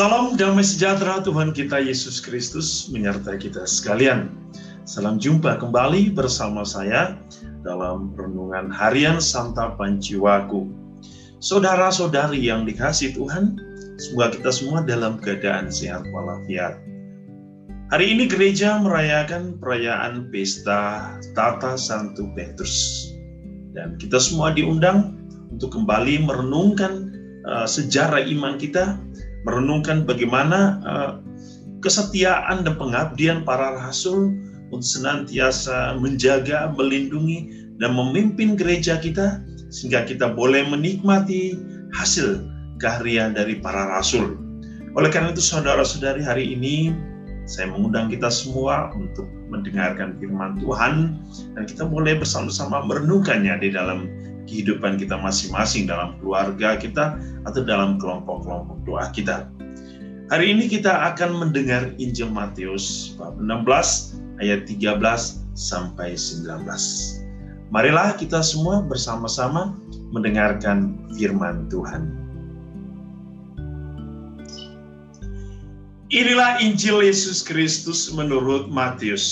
Salam damai sejahtera Tuhan kita Yesus Kristus menyertai kita sekalian. Salam jumpa kembali bersama saya dalam renungan harian Santapan Jiwaku. Saudara-saudari yang dikasihi Tuhan, semoga kita semua dalam keadaan sehat walafiat. Hari ini gereja merayakan perayaan pesta Tata Santo Petrus. Dan kita semua diundang untuk kembali merenungkan sejarah iman kita, merenungkan bagaimana kesetiaan dan pengabdian para rasul untuk senantiasa menjaga, melindungi, dan memimpin gereja kita, sehingga kita boleh menikmati hasil karya dari para rasul. Oleh karena itu, saudara-saudari, hari ini saya mengundang kita semua untuk mendengarkan firman Tuhan, dan kita boleh bersama-sama merenungkannya di dalam kehidupan kita masing-masing, dalam keluarga kita, atau dalam kelompok-kelompok doa kita. Hari ini kita akan mendengar Injil Matius bab 16 ayat 13 sampai 19. Marilah kita semua bersama-sama mendengarkan firman Tuhan. Inilah Injil Yesus Kristus menurut Matius.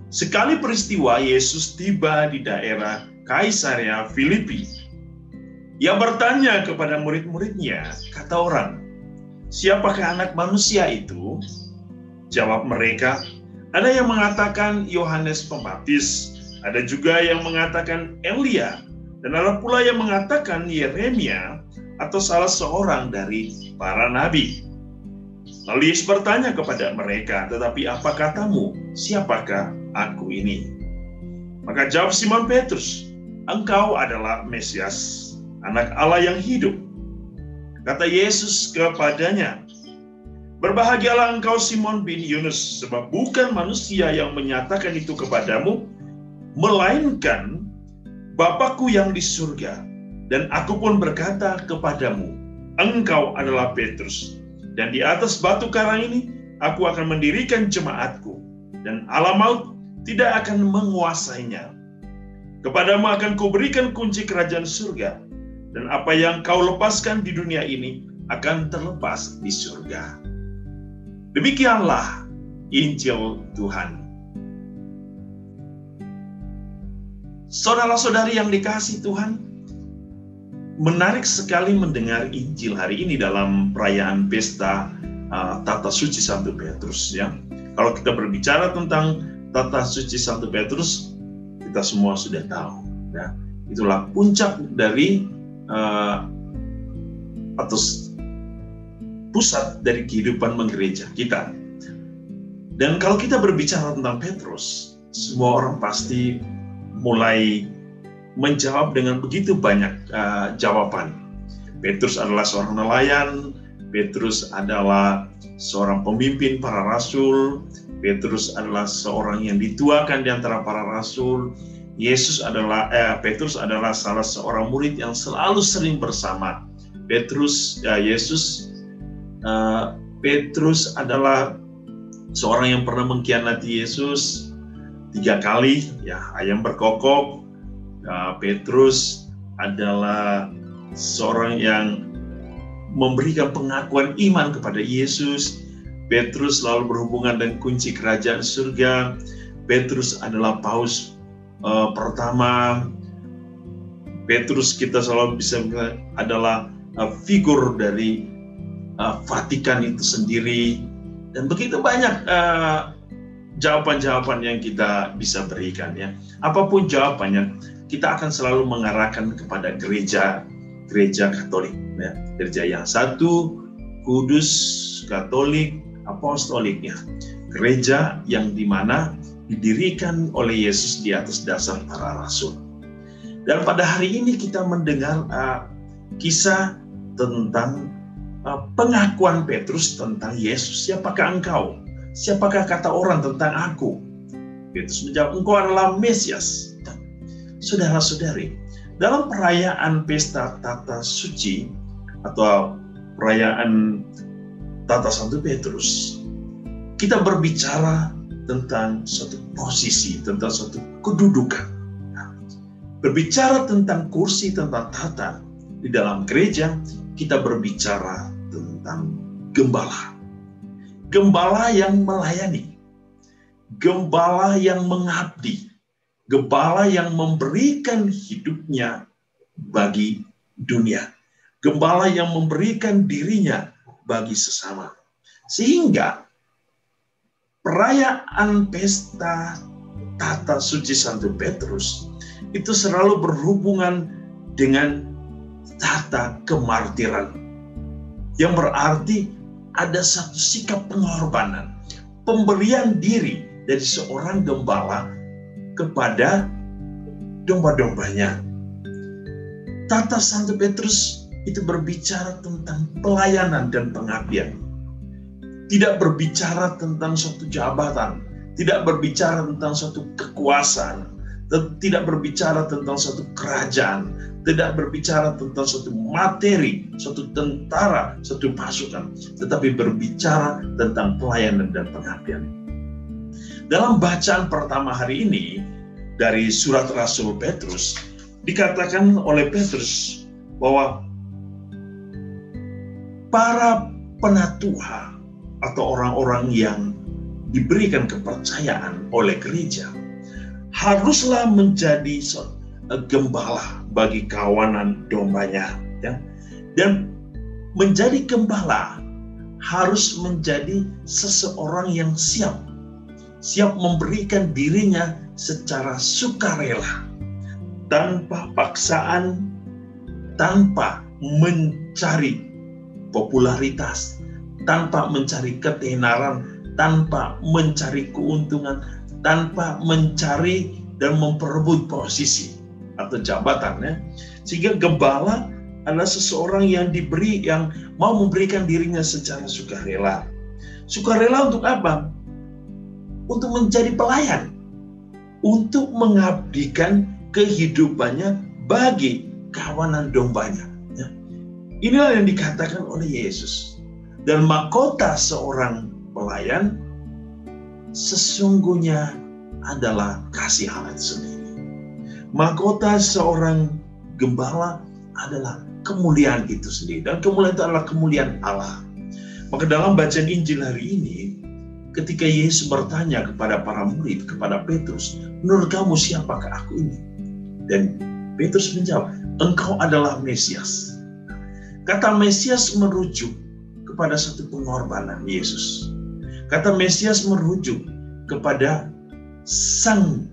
Sekali peristiwa Yesus tiba di daerah Kaisarea Filipi. Ia bertanya kepada murid-muridnya, kata orang, "Siapakah anak manusia itu?" Jawab mereka, "Ada yang mengatakan Yohanes Pembaptis, ada juga yang mengatakan Elia, dan ada pula yang mengatakan Yeremia atau salah seorang dari para nabi." Lalu Yesus bertanya kepada mereka, "Tetapi apa katamu, siapakah aku ini?" Maka jawab Simon Petrus, "Engkau adalah Mesias, Anak Allah yang hidup." Kata Yesus kepadanya, "Berbahagialah engkau Simon bin Yunus, sebab bukan manusia yang menyatakan itu kepadamu, melainkan Bapa-Ku yang di surga. Dan aku pun berkata kepadamu, engkau adalah Petrus, dan di atas batu karang ini aku akan mendirikan jemaatku, dan alam maut tidak akan menguasainya. Kepadamu akan kuberikan kunci kerajaan surga, dan apa yang kau lepaskan di dunia ini akan terlepas di surga." Demikianlah Injil Tuhan. Saudara-saudari yang dikasihi Tuhan, menarik sekali mendengar Injil hari ini dalam perayaan pesta Tata Suci Santo Petrus. Ya, kalau kita berbicara tentang Tata Suci Santo Petrus, kita semua sudah tahu. Ya, itulah puncak dari atau pusat dari kehidupan menggereja kita. Dan kalau kita berbicara tentang Petrus, semua orang pasti mulai menjawab dengan begitu banyak jawaban. Petrus adalah seorang nelayan, Petrus adalah seorang pemimpin para rasul, Petrus adalah seorang yang dituakan di antara para rasul, Petrus adalah salah seorang murid yang selalu sering bersama Petrus, Petrus adalah seorang yang pernah mengkhianati Yesus 3 kali, ya, ayam berkokok. Petrus adalah seorang yang memberikan pengakuan iman kepada Yesus. Petrus selalu berhubungan dengan kunci kerajaan surga. Petrus adalah paus pertama. Petrus kita selalu bisa bilang adalah figur dari Vatikan itu sendiri, dan begitu banyak jawaban-jawaban yang kita bisa berikan. Ya, apapun jawabannya, kita akan selalu mengarahkan kepada gereja Katolik, ya, gereja yang satu, kudus, Katolik, apostoliknya, gereja yang dimana didirikan oleh Yesus di atas dasar para rasul. Dan pada hari ini kita mendengar kisah tentang pengakuan Petrus tentang Yesus. "Siapakah engkau? Siapakah kata orang tentang aku?" Petrus menjawab, "Engkau adalah Mesias." Saudara-saudari, dalam perayaan pesta Tata Suci atau perayaan Tata Santo Petrus, kita berbicara tentang suatu posisi, tentang suatu kedudukan. Berbicara tentang kursi, tentang tata di dalam gereja, kita berbicara tentang gembala. Gembala yang melayani, gembala yang mengabdi, gembala yang memberikan hidupnya bagi dunia, gembala yang memberikan dirinya bagi sesama. Sehingga perayaan pesta tata suci Santo Petrus itu selalu berhubungan dengan tata kemartiran, yang berarti ada satu sikap pengorbanan, pemberian diri dari seorang gembala kepada domba-dombanya. Tata Santo Petrus itu berbicara tentang pelayanan dan pengabdian. Tidak berbicara tentang suatu jabatan, tidak berbicara tentang suatu kekuasaan, tidak berbicara tentang suatu kerajaan, tidak berbicara tentang suatu materi, suatu tentara, suatu pasukan, tetapi berbicara tentang pelayanan dan pengabdian. Dalam bacaan pertama hari ini dari surat Rasul Petrus, dikatakan oleh Petrus bahwa para penatua atau orang-orang yang diberikan kepercayaan oleh gereja haruslah menjadi gembala bagi kawanan dombanya, ya. Dan menjadi gembala harus menjadi seseorang yang siap memberikan dirinya secara sukarela, tanpa paksaan, tanpa mencari popularitas, tanpa mencari ketenaran, tanpa mencari keuntungan, tanpa mencari dan memperebut posisi atau jabatannya. Sehingga gembala adalah seseorang yang mau memberikan dirinya secara sukarela. Sukarela untuk apa? Untuk menjadi pelayan, untuk mengabdikan kehidupannya bagi kawanan dombanya. Inilah yang dikatakan oleh Yesus. Dan mahkota seorang pelayan sesungguhnya adalah kasih Allah sendiri. Mahkota seorang gembala adalah kemuliaan itu sendiri. Dan kemuliaan itu adalah kemuliaan Allah. Maka dalam bacaan Injil hari ini, ketika Yesus bertanya kepada para murid, kepada Petrus, menurut kamu siapakah aku ini? Dan Petrus menjawab, engkau adalah Mesias. Kata Mesias merujuk kepada satu pengorbanan Yesus. Kata Mesias merujuk kepada sang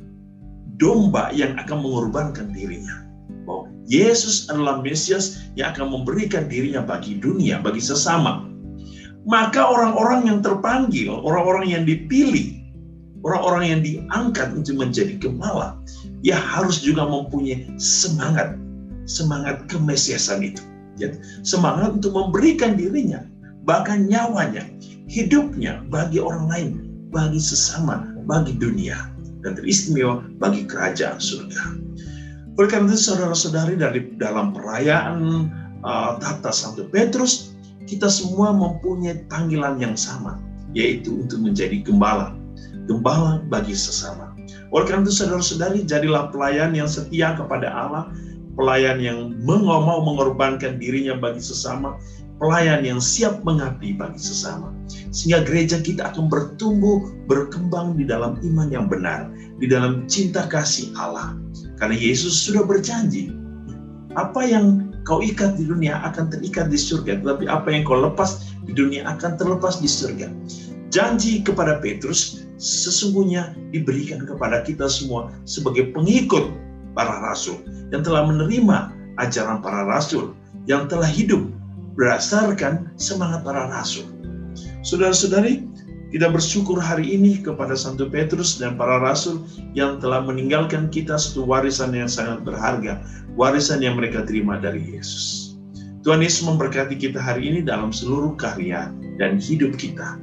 domba yang akan mengorbankan dirinya. Bahwa Yesus adalah Mesias yang akan memberikan dirinya bagi dunia, bagi sesama. Maka orang-orang yang terpanggil, orang-orang yang dipilih, orang-orang yang diangkat untuk menjadi gembala, ya harus juga mempunyai semangat kemesiasan itu. Ya, semangat untuk memberikan dirinya, bahkan nyawanya, hidupnya bagi orang lain, bagi sesama, bagi dunia, dan teristimewa bagi kerajaan surga. Oleh karena itu, saudara-saudari, dalam perayaan Tata Santo Petrus, kita semua mempunyai panggilan yang sama, yaitu untuk menjadi gembala bagi sesama. Oleh karena itu, saudara-saudari, jadilah pelayan yang setia kepada Allah, pelayan yang mau mengorbankan dirinya bagi sesama, pelayan yang siap mengabdi bagi sesama. Sehingga gereja kita akan bertumbuh, berkembang di dalam iman yang benar, di dalam cinta kasih Allah. Karena Yesus sudah berjanji, apa yang kau ikat di dunia akan terikat di surga, tetapi apa yang kau lepas di dunia akan terlepas di surga. Janji kepada Petrus sesungguhnya diberikan kepada kita semua sebagai pengikut para rasul yang telah menerima ajaran para rasul, yang telah hidup berdasarkan semangat para rasul. Saudara-saudari, kita bersyukur hari ini kepada Santo Petrus dan para rasul yang telah meninggalkan kita satu warisan yang sangat berharga, warisan yang mereka terima dari Yesus. Tuhan Yesus memberkati kita hari ini dalam seluruh karya dan hidup kita.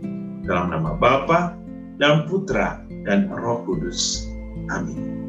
Dalam nama Bapa dan Putra dan Roh Kudus. Amin.